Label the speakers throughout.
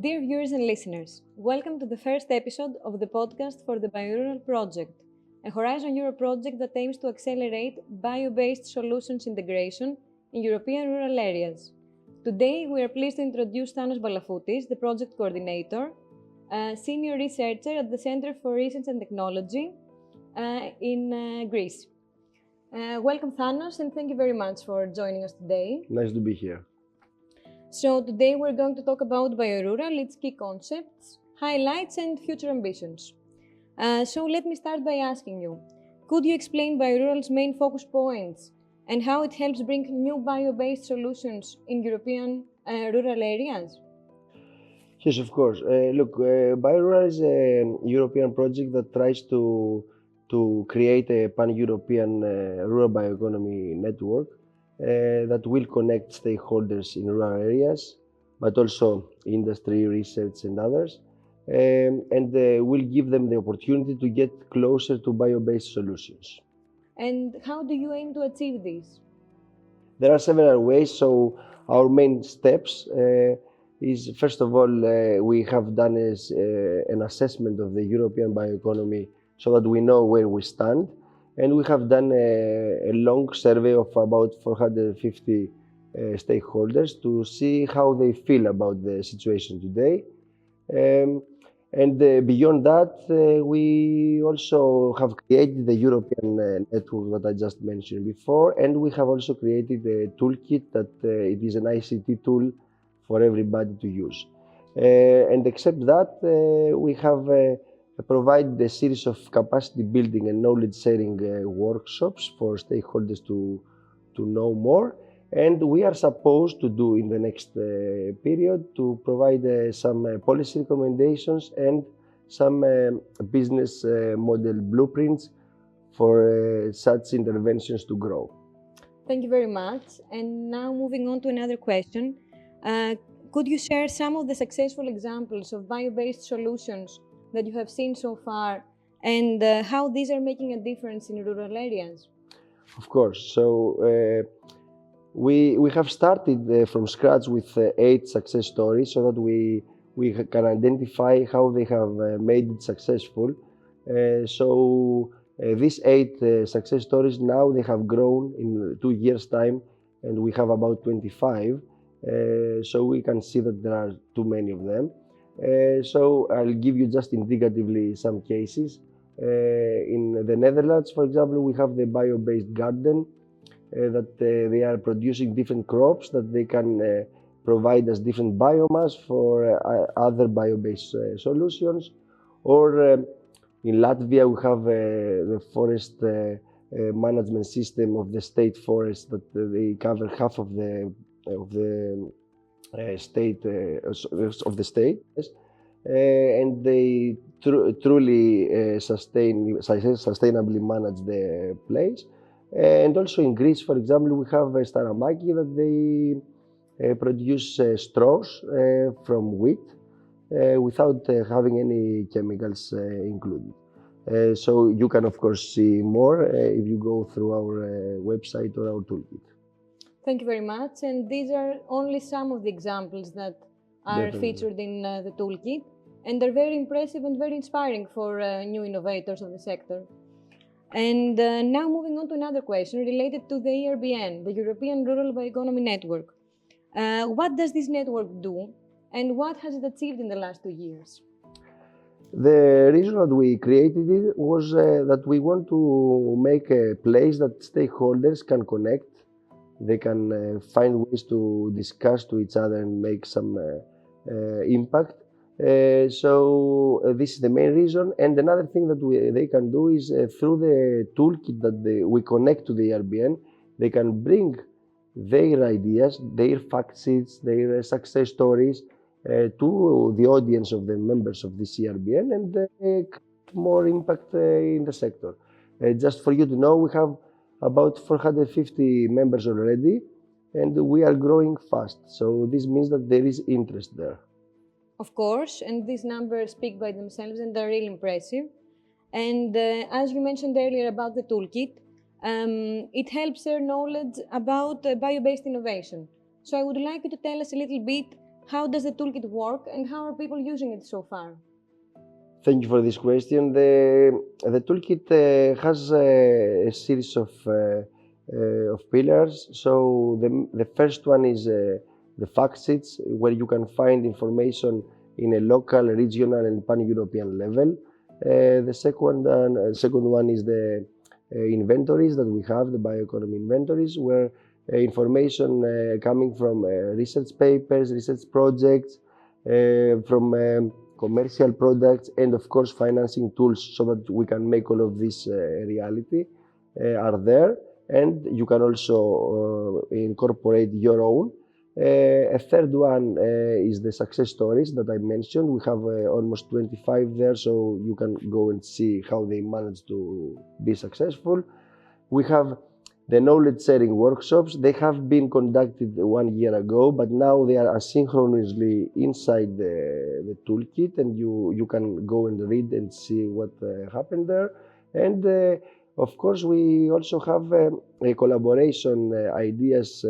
Speaker 1: Dear viewers and listeners, welcome to the first episode of the podcast for the BioRural project, a Horizon Europe project that aims to accelerate bio-based solutions integration in European rural areas. Today, we are pleased to introduce Thanos Balafoutis, the project coordinator, a senior researcher at the Center for Research and Technology in Greece. Welcome, Thanos, and thank you very much for joining us today.
Speaker 2: Nice to be here.
Speaker 1: So today we're going to talk about BioRural, its key concepts, highlights and future ambitions. So let me start by asking you, could you explain BioRural's main focus points and how it helps bring new bio-based solutions in European rural areas?
Speaker 2: Yes, of course. BioRural is a European project that tries to create a pan-European rural bioeconomy network that will connect stakeholders in rural areas, but also industry, research, and others, and will give them the opportunity to get closer to bio-based solutions.
Speaker 1: And how do you aim to achieve this?
Speaker 2: There are several ways. So our main steps is, first of all, we have done an assessment of the European bioeconomy so that we know where we stand. And we have done a long survey of about 450 stakeholders to see how they feel about the situation today. Beyond that, we also have created the European network that I just mentioned before, and we have also created a toolkit that it is an ICT tool for everybody to use. And except that, we have provided a series of capacity building and knowledge sharing workshops for stakeholders to know more. And we are supposed to do in the next period to provide some policy recommendations and some business model blueprints for such interventions to grow.
Speaker 1: Thank you very much. And now moving on to another question. Could you share some of the successful examples of bio-based solutions that you have seen so far and how these are making a difference in rural areas?
Speaker 2: Of course. So we have started from scratch with 8 success stories so that we can identify how they have made it successful. These 8 success stories now they have grown in 2 years' time, and we have about 25. So we can see that there are too many of them. So I'll give you just indicatively some cases. In the Netherlands, for example, we have the bio-based garden that they are producing different crops that they can provide as different biomass for other bio-based solutions. Or in Latvia, we have the forest management system of the state forest that they cover half of the state of the state, yes. And they truly sustainably manage the place. And also in Greece, for example, we have Staramaki that they produce straws from wheat without having any chemicals included. So you can of course see more if you go through our website or our toolkit.
Speaker 1: Thank you very much. And these are only some of the examples that are featured in the toolkit, and they're very impressive and very inspiring for new innovators of the sector. And now moving on to another question related to the ERBN, the European Rural Bioeconomy Network. What does this network do, and what has it achieved in the last 2 years?
Speaker 2: The reason that we created it was that we want to make a place that stakeholders can connect. They can find ways to discuss to each other and make some impact. So this is the main reason. And another thing that they can do is through the toolkit that we connect to the ERBN, they can bring their ideas, their fact sheets, their success stories to the audience of the members of this ERBN and create more impact in the sector. Just for you to know, we have about 450 members already, and we are growing fast. So this means that there is interest there.
Speaker 1: Of course, and these numbers speak by themselves and are really impressive. And as you mentioned earlier about the toolkit, it helps share knowledge about bio-based innovation. So I would like you to tell us a little bit How does the toolkit work and how are people using it so far?
Speaker 2: Thank you for this question. The toolkit has a series of pillars. So the first one is the fact sheets, where you can find information in a local, regional, and pan-European level. The second one is the inventories that we have, the bioeconomy inventories, where information coming from research papers, research projects, from commercial products, and of course financing tools, so that we can make all of this reality, are there, and you can also incorporate your own. A third one is the success stories that I mentioned. We have almost 25 there, so you can go and see how they managed to be successful. We have the knowledge sharing workshops. They have been conducted 1 year ago, but now they are asynchronously inside the toolkit, and you can go and read and see what happened there. And of course, we also have a collaboration ideas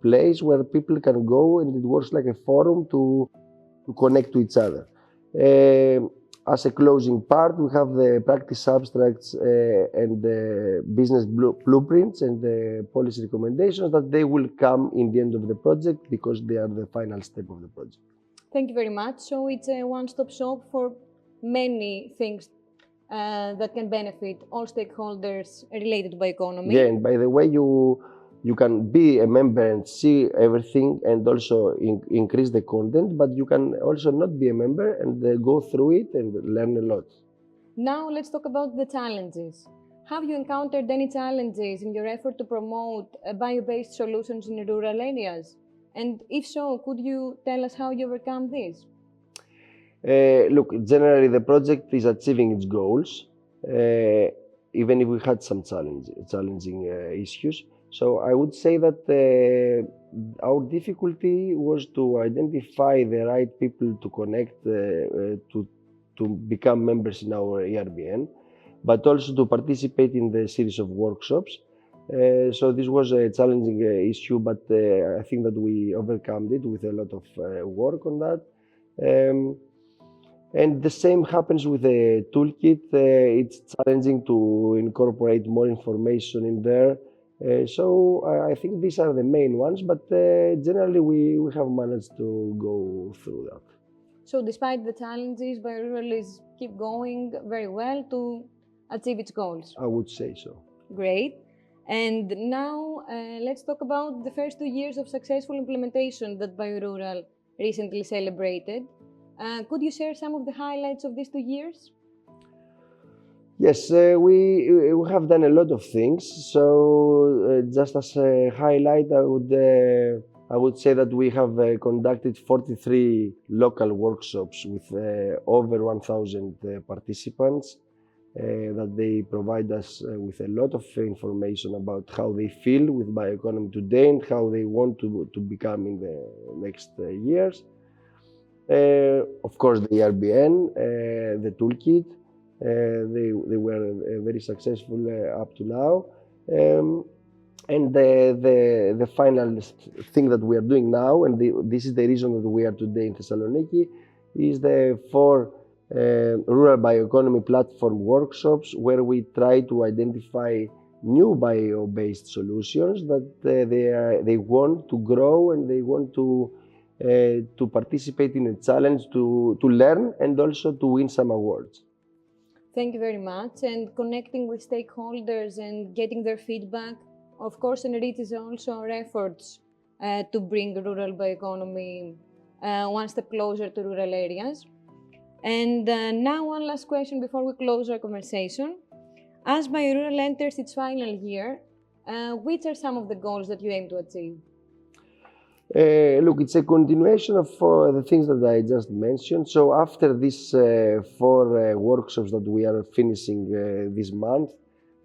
Speaker 2: place where people can go, and it works like a forum to connect to each other. As a closing part, we have the practice abstracts and the business blueprints and the policy recommendations that they will come in the end of the project, because they are the final step of the project.
Speaker 1: Thank you very much. So it's a one-stop shop for many things that can benefit all stakeholders related to bioeconomy.
Speaker 2: Yeah, and by the way, you can be a member and see everything, and also increase the content, but you can also not be a member and go through it and learn a lot.
Speaker 1: Now let's talk about the challenges. Have you encountered any challenges in your effort to promote bio-based solutions in rural areas? And if so, could you tell us how you overcome this?
Speaker 2: Look, generally the project is achieving its goals, even if we had some challenging issues. So I would say that our difficulty was to identify the right people to connect, to become members in our ERBN, but also to participate in the series of workshops. So this was a challenging issue, but I think that we overcome it with a lot of work on that. And the same happens with the toolkit. It's challenging to incorporate more information in there. So I think these are the main ones, but generally we have managed to go through that.
Speaker 1: So despite the challenges, BioRural is keep going very well to achieve its goals.
Speaker 2: I would say so.
Speaker 1: Great. And now let's talk about the first 2 years of successful implementation that BioRural recently celebrated. Could you share some of the highlights of these 2 years?
Speaker 2: Yes, we have done a lot of things. So just as a highlight, I would say that we have conducted 43 local workshops with over 1,000 participants. That they provide us with a lot of information about how they feel with bioeconomy today and how they want to become in the next years. Of course, the ERBN, the toolkit, they were very successful up to now. And the final thing that we are doing now, and this is the reason that we are today in Thessaloniki, is the 4 rural bioeconomy platform workshops, where we try to identify new bio-based solutions that they want to grow, and they want to participate in a challenge, to learn, and also to win some awards.
Speaker 1: Thank you very much. And connecting with stakeholders and getting their feedback, of course, enriches also our efforts to bring rural bioeconomy one step closer to rural areas. And now one last question before we close our conversation. As BioRural enters its final year, which are some of the goals that you aim to achieve?
Speaker 2: Look, it's a continuation of the things that I just mentioned. So after these 4 workshops that we are finishing this month,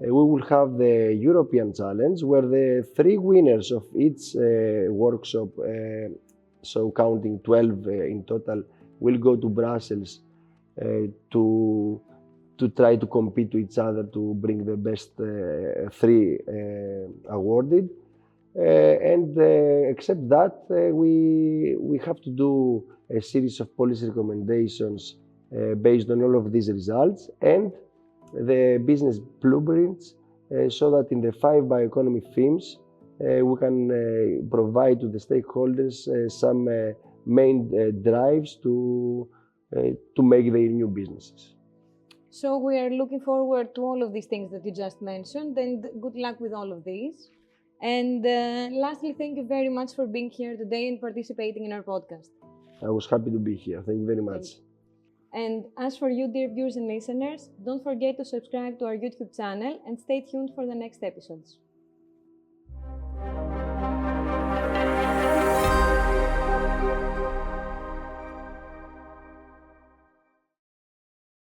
Speaker 2: we will have the European Challenge, where the 3 winners of each workshop, so counting 12 in total, will go to Brussels to try to compete to each other to bring the best 3 awarded. Except that, we have to do a series of policy recommendations based on all of these results and the business blueprints, so that in the 5 bioeconomy themes we can provide to the stakeholders some main drives to make their new businesses.
Speaker 1: So we are looking forward to all of these things that you just mentioned, and good luck with all of these. And lastly, thank you very much for being here today and participating in our podcast.
Speaker 2: I was happy to be here. Thank you very much.
Speaker 1: And as for you, dear viewers and listeners, don't forget to subscribe to our YouTube channel and stay tuned for the next episodes.